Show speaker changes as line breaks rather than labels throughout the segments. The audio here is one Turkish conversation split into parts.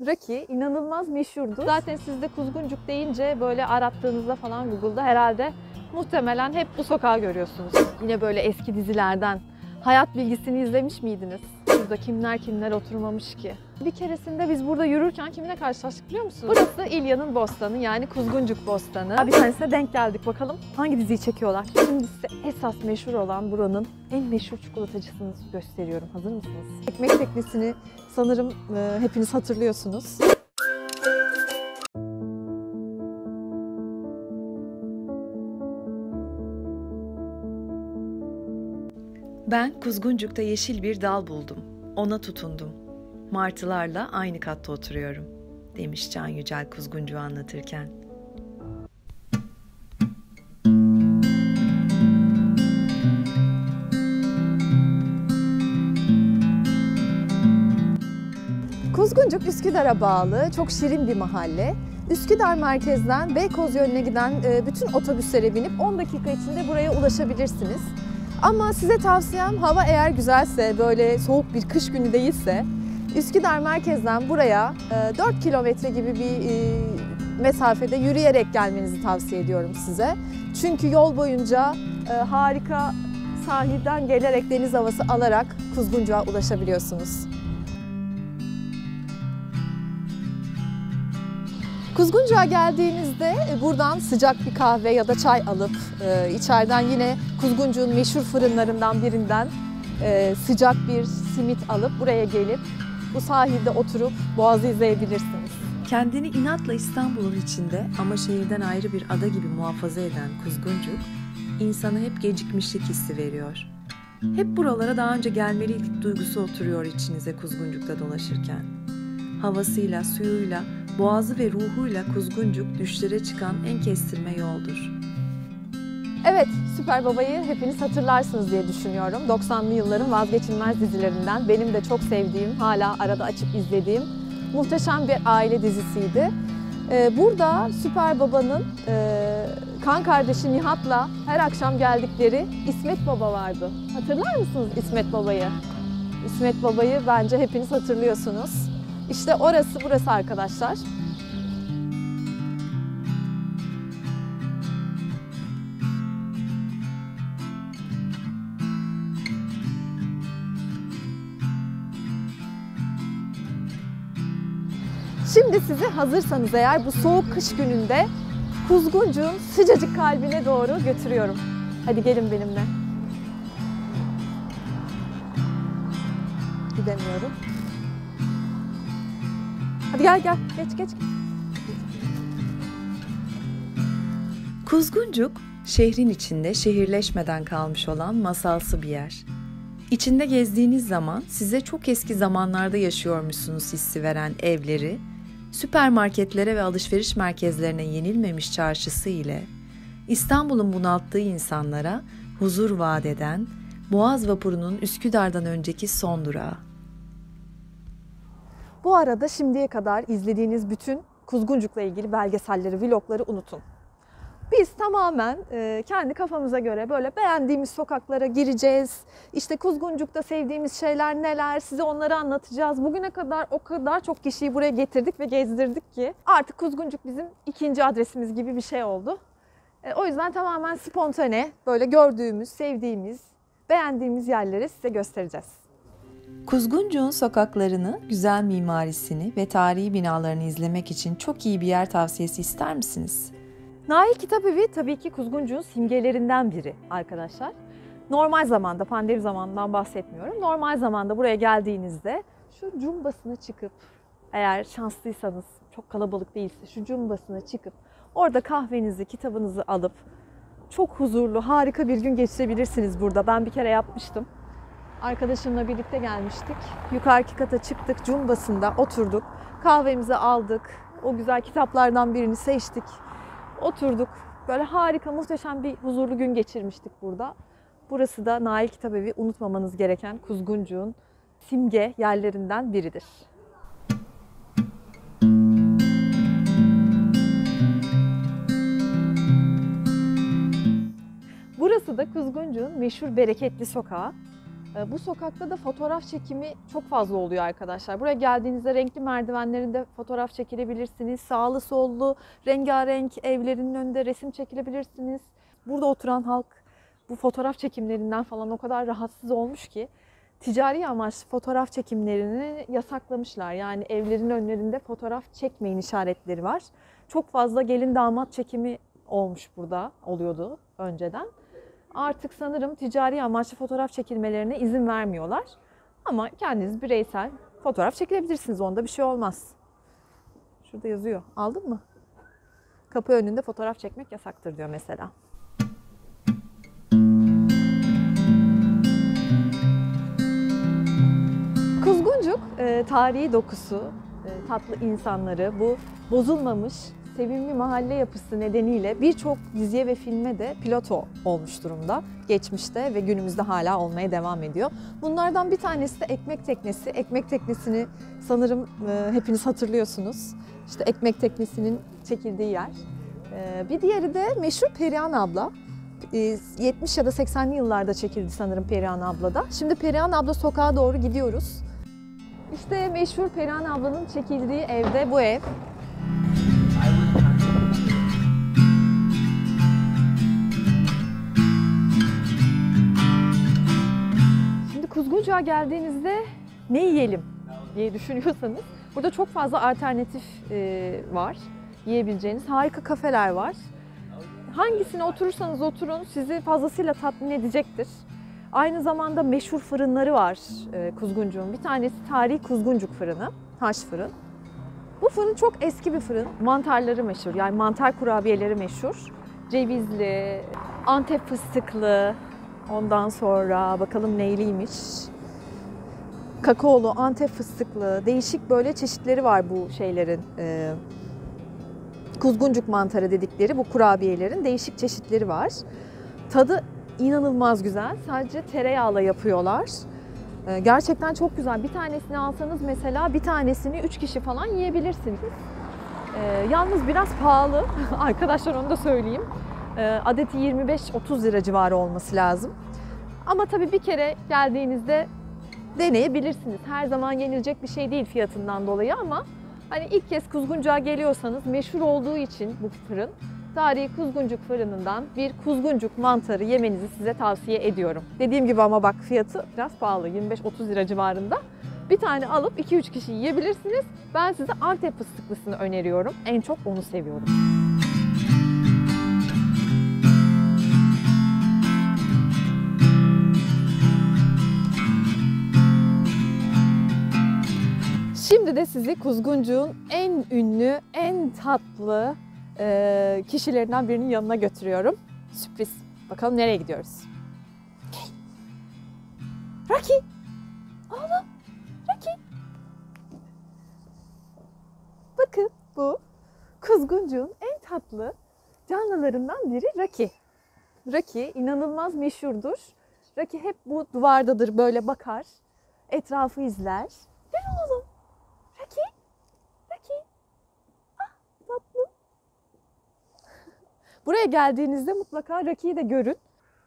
Raki inanılmaz meşhurdu. Zaten siz de Kuzguncuk deyince böyle arattığınızda falan Google'da herhalde muhtemelen hep bu sokağı görüyorsunuz. Yine böyle eski dizilerden Hayat Bilgisi'ni izlemiş miydiniz? Burada kimler oturmamış ki? Bir keresinde biz burada yürürken kiminle karşılaştık biliyor musunuz? Burası İlya'nın Bostanı, yani Kuzguncuk Bostanı. Bir tanesine denk geldik, bakalım hangi diziyi çekiyorlar. Şimdi size esas meşhur olan buranın en meşhur çikolatacısını gösteriyorum. Hazır mısınız? Ekmek teknesini sanırım hepiniz hatırlıyorsunuz.
Ben Kuzguncuk'ta yeşil bir dal buldum. Ona tutundum. Martılarla aynı katta oturuyorum, demiş Can Yücel Kuzguncuk'u anlatırken.
Kuzguncuk Üsküdar'a bağlı çok şirin bir mahalle. Üsküdar merkezden Beykoz yönüne giden bütün otobüslere binip 10 dakika içinde buraya ulaşabilirsiniz. Ama size tavsiyem, hava eğer güzelse, böyle soğuk bir kış günü değilse, Üsküdar merkezden buraya 4 kilometre gibi bir mesafede yürüyerek gelmenizi tavsiye ediyorum size. Çünkü yol boyunca harika sahilden gelerek deniz havası alarak Kuzguncuk'a ulaşabiliyorsunuz. Kuzguncuk'a geldiğinizde buradan sıcak bir kahve ya da çay alıp içeriden yine Kuzguncuk'un meşhur fırınlarından birinden sıcak bir simit alıp buraya gelip bu sahilde oturup Boğaz'ı izleyebilirsiniz.
Kendini inatla İstanbul'un içinde ama şehirden ayrı bir ada gibi muhafaza eden Kuzguncuk, insana hep gecikmişlik hissi veriyor. Hep buralara daha önce gelmeliydik duygusu oturuyor içinize Kuzguncuk'ta dolaşırken. Havasıyla, suyuyla, boğazı ve ruhuyla Kuzguncuk düşlere çıkan en kestirme yoldur.
Evet, Süper Baba'yı hepiniz hatırlarsınız diye düşünüyorum. 90'lı yılların vazgeçilmez dizilerinden, benim de çok sevdiğim, hala arada açıp izlediğim muhteşem bir aile dizisiydi. Burada Süper Baba'nın kan kardeşi Nihat'la her akşam geldikleri İsmet Baba vardı. Hatırlar mısınız İsmet Baba'yı? İsmet Baba'yı bence hepiniz hatırlıyorsunuz. İşte burası arkadaşlar. Şimdi sizi hazırsanız eğer bu soğuk kış gününde Kuzguncuk'un sıcacık kalbine doğru götürüyorum. Hadi gelin benimle. Gidemiyorum. Hadi gel geç.
Kuzguncuk, şehrin içinde şehirleşmeden kalmış olan masalsı bir yer. İçinde gezdiğiniz zaman size çok eski zamanlarda yaşıyormuşsunuz hissi veren evleri, süpermarketlere ve alışveriş merkezlerine yenilmemiş çarşısı ile İstanbul'un bunalttığı insanlara huzur vaat eden Boğaz vapurunun Üsküdar'dan önceki son durağı.
Bu arada şimdiye kadar izlediğiniz bütün Kuzguncuk'la ilgili belgeselleri, vlogları unutun. Biz tamamen kendi kafamıza göre böyle beğendiğimiz sokaklara gireceğiz. İşte Kuzguncuk'ta sevdiğimiz şeyler neler, size onları anlatacağız. Bugüne kadar o kadar çok kişiyi buraya getirdik ve gezdirdik ki artık Kuzguncuk bizim ikinci adresimiz gibi bir şey oldu. O yüzden tamamen spontane, böyle gördüğümüz, sevdiğimiz, beğendiğimiz yerleri size göstereceğiz.
Kuzguncuk'un sokaklarını, güzel mimarisini ve tarihi binalarını izlemek için çok iyi bir yer tavsiyesi ister misiniz?
Nail Kitabevi tabii ki Kuzguncuk'un simgelerinden biri arkadaşlar. Normal zamanda, pandemi zamanından bahsetmiyorum. Normal zamanda buraya geldiğinizde şu cumbasına çıkıp, eğer şanslıysanız, çok kalabalık değilse şu cumbasına çıkıp orada kahvenizi, kitabınızı alıp çok huzurlu, harika bir gün geçirebilirsiniz burada. Ben bir kere yapmıştım. Arkadaşımla birlikte gelmiştik. Yukarıki kata çıktık, cumbasında oturduk. Kahvemizi aldık. O güzel kitaplardan birini seçtik. Oturduk. Böyle harika, muhteşem bir huzurlu gün geçirmiştik burada. Burası da Nail Kitabevi, unutmamanız gereken Kuzguncuk'un simge yerlerinden biridir. Burası da Kuzguncuk'un meşhur Bereketli Sokağı. Bu sokakta da fotoğraf çekimi çok fazla oluyor arkadaşlar. Buraya geldiğinizde renkli merdivenlerinde fotoğraf çekilebilirsiniz. Sağlı sollu rengarenk evlerinin önünde resim çekilebilirsiniz. Burada oturan halk bu fotoğraf çekimlerinden falan o kadar rahatsız olmuş ki ticari amaçlı fotoğraf çekimlerini yasaklamışlar. Yani evlerin önlerinde fotoğraf çekmeyin işaretleri var. Çok fazla gelin damat çekimi olmuş burada, oluyordu önceden. Artık sanırım ticari amaçlı fotoğraf çekilmelerine izin vermiyorlar. Ama kendiniz bireysel fotoğraf çekilebilirsiniz. Onda bir şey olmaz. Şurada yazıyor. Aldın mı? Kapı önünde fotoğraf çekmek yasaktır diyor mesela. Kuzguncuk tarihi dokusu, tatlı insanları, bu bozulmamış sevimli mahalle yapısı nedeniyle birçok diziye ve filme de piloto olmuş durumda. Geçmişte ve günümüzde hala olmaya devam ediyor. Bunlardan bir tanesi de Ekmek Teknesi. Ekmek Teknesi'ni sanırım hepiniz hatırlıyorsunuz. İşte Ekmek Teknesi'nin çekildiği yer. Bir diğeri de meşhur Perihan Abla. 70 ya da 80'li yıllarda çekildi sanırım Perihan Abla'da. Şimdi Perihan Abla sokağa doğru gidiyoruz. İşte meşhur Perihan Abla'nın çekildiği evde bu ev. Şimdi Kuzguncuk'a geldiğinizde ne yiyelim diye düşünüyorsanız burada çok fazla alternatif var. Yiyebileceğiniz harika kafeler var. Hangisine oturursanız oturun sizi fazlasıyla tatmin edecektir. Aynı zamanda meşhur fırınları var Kuzguncuk'un. Bir tanesi Tarihi Kuzguncuk Fırını, taş fırın. Bu fırın çok eski bir fırın. Mantarları meşhur, yani mantar kurabiyeleri meşhur. Cevizli, Antep fıstıklı, ondan sonra bakalım neyliymiş. Kakaolu, Antep fıstıklı, değişik böyle çeşitleri var bu şeylerin. Kuzguncuk mantarı dedikleri bu kurabiyelerin değişik çeşitleri var. Tadı inanılmaz güzel. Sadece tereyağla yapıyorlar. Gerçekten çok güzel. Bir tanesini alsanız mesela bir tanesini 3 kişi falan yiyebilirsiniz. Yalnız biraz pahalı. Arkadaşlar onu da söyleyeyim. Adeti 25-30 lira civarı olması lazım. Ama tabii bir kere geldiğinizde deneyebilirsiniz. Her zaman yenilecek bir şey değil fiyatından dolayı ama hani ilk kez Kuzguncuk'a geliyorsanız meşhur olduğu için bu fırın, Tarihi Kuzguncuk Fırını'ndan bir kuzguncuk mantarı yemenizi size tavsiye ediyorum. Dediğim gibi ama bak fiyatı biraz pahalı, 25-30 lira civarında. Bir tane alıp 2-3 kişi yiyebilirsiniz. Ben size Antep fıstıklısını öneriyorum. En çok onu seviyorum. Şimdi de sizi Kuzguncuk'un en ünlü, en tatlı kişilerinden birinin yanına götürüyorum. Sürpriz. Bakalım nereye gidiyoruz? Rocky! Oğlum! Rocky! Bakın bu Kuzguncuk'un en tatlı canlılarından biri Rocky. Rocky inanılmaz meşhurdur. Rocky hep bu duvardadır, böyle bakar. Etrafı izler. Gel oğlum! Rocky! Rocky! Ah tatlı! Buraya geldiğinizde mutlaka Rocky'yi de görün.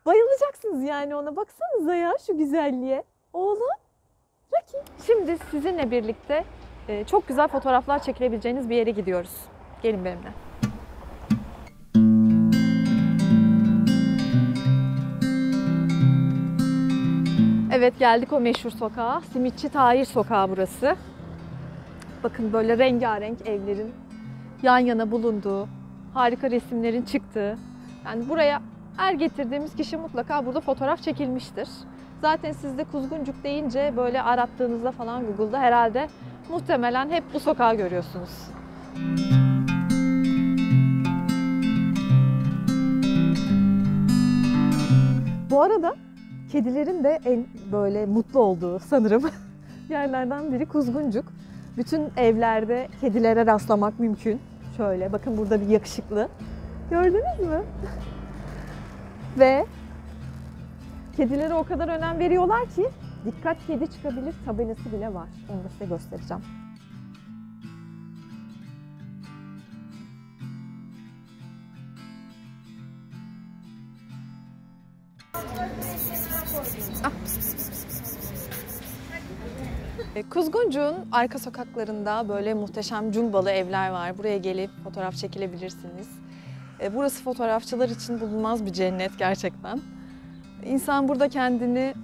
Bayılacaksınız yani ona. Baksanıza ya şu güzelliğe. Oğlum, Rocky. Şimdi sizinle birlikte çok güzel fotoğraflar çekilebileceğiniz bir yere gidiyoruz. Gelin benimle. Evet, geldik o meşhur sokağa. Simitçi Tahir Sokağı burası. Bakın böyle rengarenk evlerin yan yana bulunduğu, harika resimlerin çıktığı. Yani buraya her getirdiğimiz kişi mutlaka burada fotoğraf çekilmiştir. Zaten siz de Kuzguncuk deyince böyle arattığınızda falan Google'da herhalde muhtemelen hep bu sokağı görüyorsunuz. Bu arada kedilerin de en böyle mutlu olduğu sanırım yerlerden biri Kuzguncuk. Bütün evlerde kedilere rastlamak mümkün. Şöyle bakın, burada bir yakışıklı. Gördünüz mü? Ve kedilere o kadar önem veriyorlar ki dikkat kedi çıkabilir tabelası bile var. Onu da size göstereceğim. Ah. Kuzguncuk'un arka sokaklarında böyle muhteşem cumbalı evler var. Buraya gelip fotoğraf çekilebilirsiniz. Burası fotoğrafçılar için bulunmaz bir cennet gerçekten. İnsan burada kendini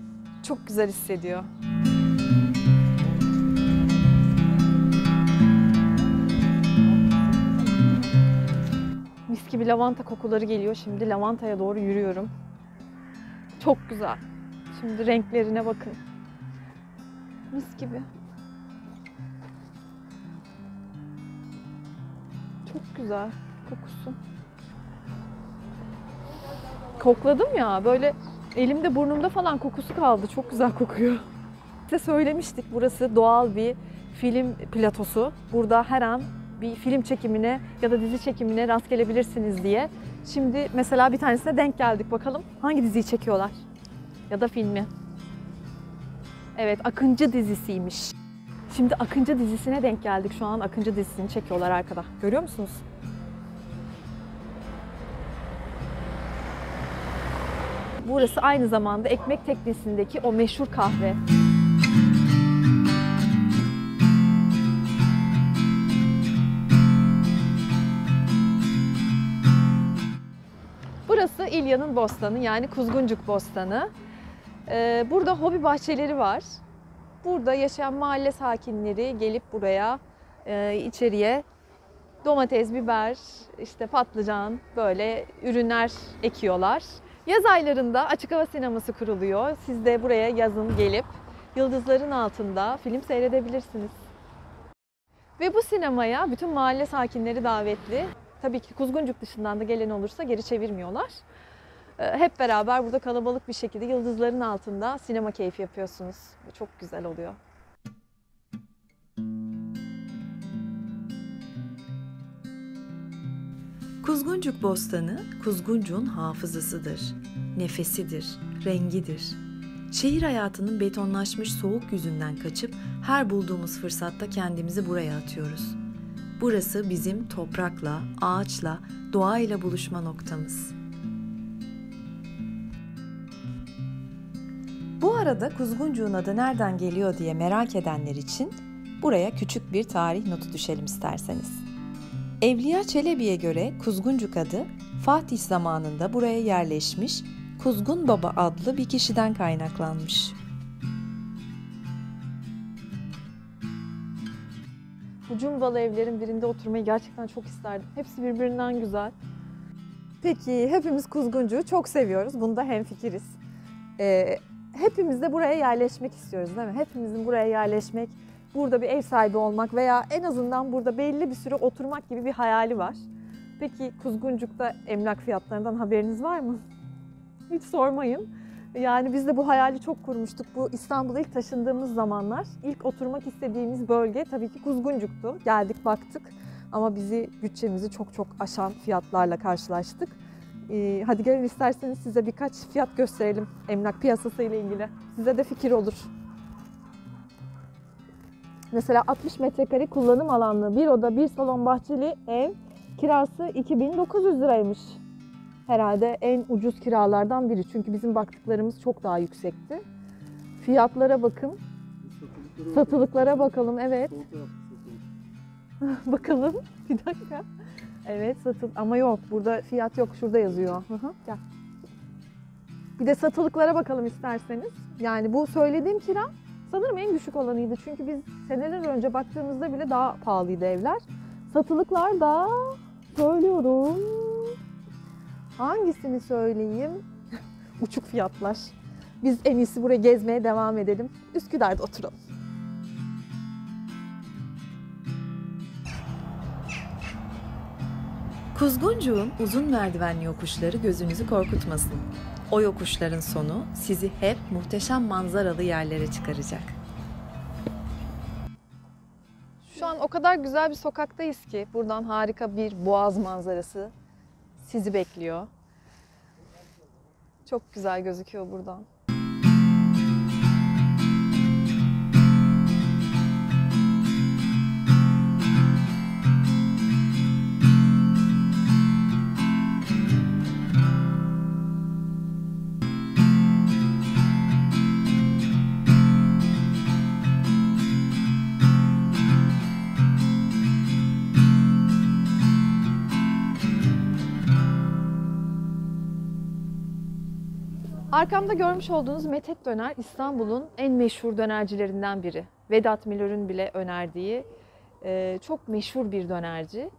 çok güzel hissediyor. Mis gibi lavanta kokuları geliyor. Şimdi lavantaya doğru yürüyorum. Çok güzel. Şimdi renklerine bakın. Mis gibi. Çok güzel kokusu. Kokladım ya, böyle elimde burnumda falan kokusu kaldı. Çok güzel kokuyor. Size söylemiştik, burası doğal bir film platosu. Burada her an bir film çekimine ya da dizi çekimine rast gelebilirsiniz diye. Şimdi mesela bir tanesine denk geldik. Bakalım hangi diziyi çekiyorlar? Ya da filmi. Evet, Akıncı dizisiymiş. Şimdi Akıncı dizisine denk geldik. Şu an Akıncı dizisini çekiyorlar arkada. Görüyor musunuz? Burası aynı zamanda Ekmek Teknesi'ndeki o meşhur kahve. Burası İlya'nın bostanı, yani Kuzguncuk Bostanı. Burada hobi bahçeleri var. Burada yaşayan mahalle sakinleri gelip buraya içeriye domates, biber, işte patlıcan böyle ürünler ekiyorlar. Yaz aylarında açık hava sineması kuruluyor. Siz de buraya yazın gelip yıldızların altında film seyredebilirsiniz. Ve bu sinemaya bütün mahalle sakinleri davetli. Tabii ki Kuzguncuk dışından da gelen olursa geri çevirmiyorlar. Hep beraber burada kalabalık bir şekilde yıldızların altında sinema keyfi yapıyorsunuz. Çok güzel oluyor.
Kuzguncuk Bostanı, Kuzguncuk'un hafızasıdır, nefesidir, rengidir. Şehir hayatının betonlaşmış soğuk yüzünden kaçıp her bulduğumuz fırsatta kendimizi buraya atıyoruz. Burası bizim toprakla, ağaçla, doğayla buluşma noktamız. Bu arada Kuzguncuk'un adı nereden geliyor diye merak edenler için buraya küçük bir tarih notu düşelim isterseniz. Evliya Çelebi'ye göre Kuzguncuk adı Fatih zamanında buraya yerleşmiş Kuzgun Baba adlı bir kişiden kaynaklanmış.
Bu cumbalı evlerin birinde oturmayı gerçekten çok isterdim. Hepsi birbirinden güzel. Peki hepimiz Kuzguncuk'u çok seviyoruz. Bunda hemfikiriz. Hepimiz de buraya yerleşmek istiyoruz değil mi? Hepimizin buraya yerleşmek, burada bir ev sahibi olmak veya en azından burada belli bir süre oturmak gibi bir hayali var. Peki Kuzguncuk'ta emlak fiyatlarından haberiniz var mı? Hiç sormayın. Yani biz de bu hayali çok kurmuştuk. Bu İstanbul'a ilk taşındığımız zamanlar ilk oturmak istediğimiz bölge tabii ki Kuzguncuk'tu. Geldik baktık ama bütçemizi çok aşan fiyatlarla karşılaştık. Hadi gelin isterseniz size birkaç fiyat gösterelim emlak piyasası ile ilgili. Size de fikir olur. Mesela 60 metrekare kullanım alanlı bir oda bir salon bahçeli ev kirası 2.900 liraymış. Herhalde en ucuz kiralardan biri. Çünkü bizim baktıklarımız çok daha yüksekti. Fiyatlara bakın. Satılıklara bakalım. Evet. Bakalım. Bir dakika. Evet ama yok. Burada fiyat yok. Şurada yazıyor. Gel. Bir de satılıklara bakalım isterseniz. Yani bu söylediğim kira sanırım en düşük olanıydı. Çünkü biz seneler önce baktığımızda bile daha pahalıydı evler. Satılıklar da söylüyorum. Hangisini söyleyeyim? Uçuk fiyatlar. Biz en iyisi buraya gezmeye devam edelim. Üsküdar'da oturalım.
Kuzguncuk'un uzun merdivenli yokuşları gözünüzü korkutmasın. O yokuşların sonu sizi hep muhteşem manzaralı yerlere çıkaracak.
Şu an o kadar güzel bir sokaktayız ki buradan harika bir boğaz manzarası sizi bekliyor. Çok güzel gözüküyor buradan. Arkamda görmüş olduğunuz Metet Döner İstanbul'un en meşhur dönercilerinden biri. Vedat Milor'un bile önerdiği çok meşhur bir dönerci.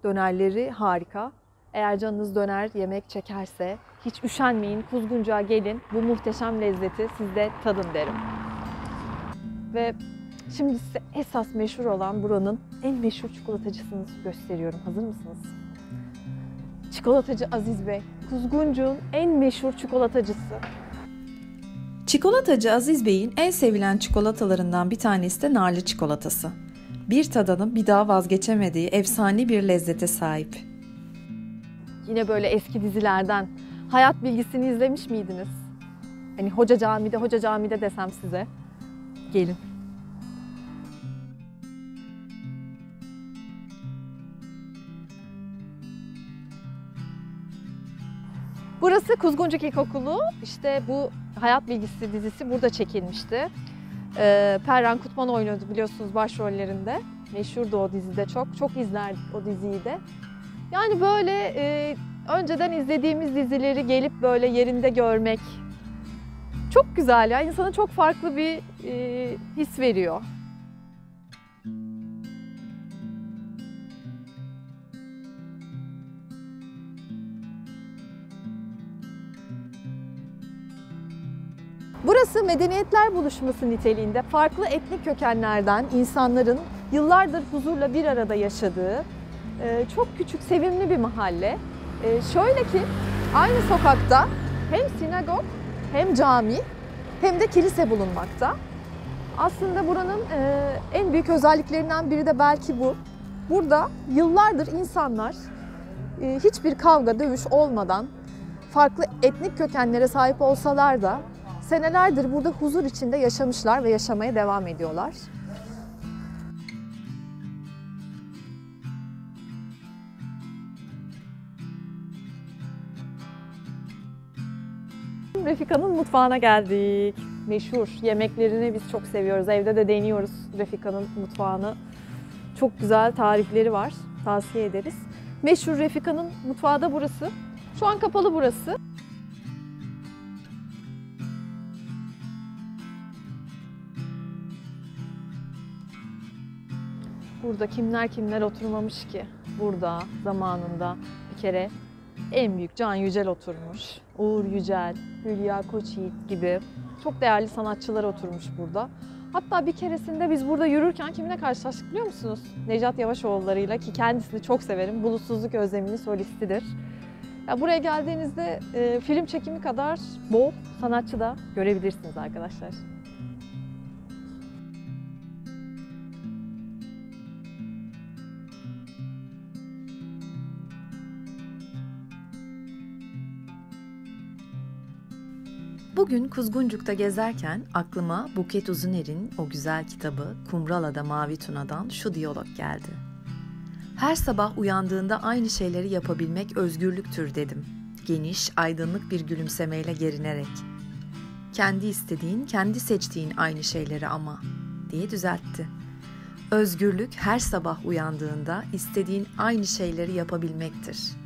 Dönerleri harika. Eğer canınız döner yemek çekerse hiç üşenmeyin, Kuzguncuk'a gelin. Bu muhteşem lezzeti siz de tadın derim. Ve şimdi size esas meşhur olan buranın en meşhur çikolatacısını gösteriyorum. Hazır mısınız? Çikolatacı Aziz Bey, Kuzguncuk'un en meşhur çikolatacısı.
Çikolatacı Aziz Bey'in en sevilen çikolatalarından bir tanesi de narlı çikolatası. Bir tadanın bir daha vazgeçemediği efsane bir lezzete sahip.
Yine böyle eski dizilerden Hayat Bilgisi'ni izlemiş miydiniz? Hani Hoca Cami'de desem size. Gelin. Burası Kuzguncuk İlkokulu. İşte bu Hayat Bilgisi dizisi burada çekilmişti. Perran Kutman oynuyordu biliyorsunuz başrollerinde. Meşhurdu o dizide çok. Çok izlerdik o diziyi de. Yani böyle önceden izlediğimiz dizileri gelip böyle yerinde görmek çok güzel ya. İnsana çok farklı bir his veriyor. Burası medeniyetler buluşması niteliğinde farklı etnik kökenlerden insanların yıllardır huzurla bir arada yaşadığı çok küçük, sevimli bir mahalle. Şöyle ki aynı sokakta hem sinagog hem cami hem de kilise bulunmakta. Aslında buranın en büyük özelliklerinden biri de belki bu. Burada yıllardır insanlar hiçbir kavga, dövüş olmadan farklı etnik kökenlere sahip olsalar da senelerdir burada huzur içinde yaşamışlar ve yaşamaya devam ediyorlar. Refika'nın mutfağına geldik. Meşhur yemeklerini biz çok seviyoruz. Evde de deniyoruz Refika'nın mutfağını. Çok güzel tarifleri var. Tavsiye ederiz. Meşhur Refika'nın mutfağı da burası. Şu an kapalı burası. Burada kimler oturmamış ki? Burada zamanında bir kere en büyük Can Yücel oturmuş. Uğur Yücel, Hülya Koçyiğit gibi çok değerli sanatçılar oturmuş burada. Hatta bir keresinde biz burada yürürken kiminle karşılaştık biliyor musunuz? Nejat Yavaşoğulları'yla, ki kendisini çok severim. Bulutsuzluk Özlemi'nin solistidir. Ya buraya geldiğinizde film çekimi kadar bol sanatçı da görebilirsiniz arkadaşlar.
Bugün Kuzguncuk'ta gezerken aklıma Buket Uzuner'in o güzel kitabı Kumralada Mavi Tuna'dan şu diyalog geldi. Her sabah uyandığında aynı şeyleri yapabilmek özgürlüktür dedim. Geniş, aydınlık bir gülümsemeyle gerinerek. Kendi istediğin, kendi seçtiğin aynı şeyleri ama diye düzeltti. Özgürlük her sabah uyandığında istediğin aynı şeyleri yapabilmektir.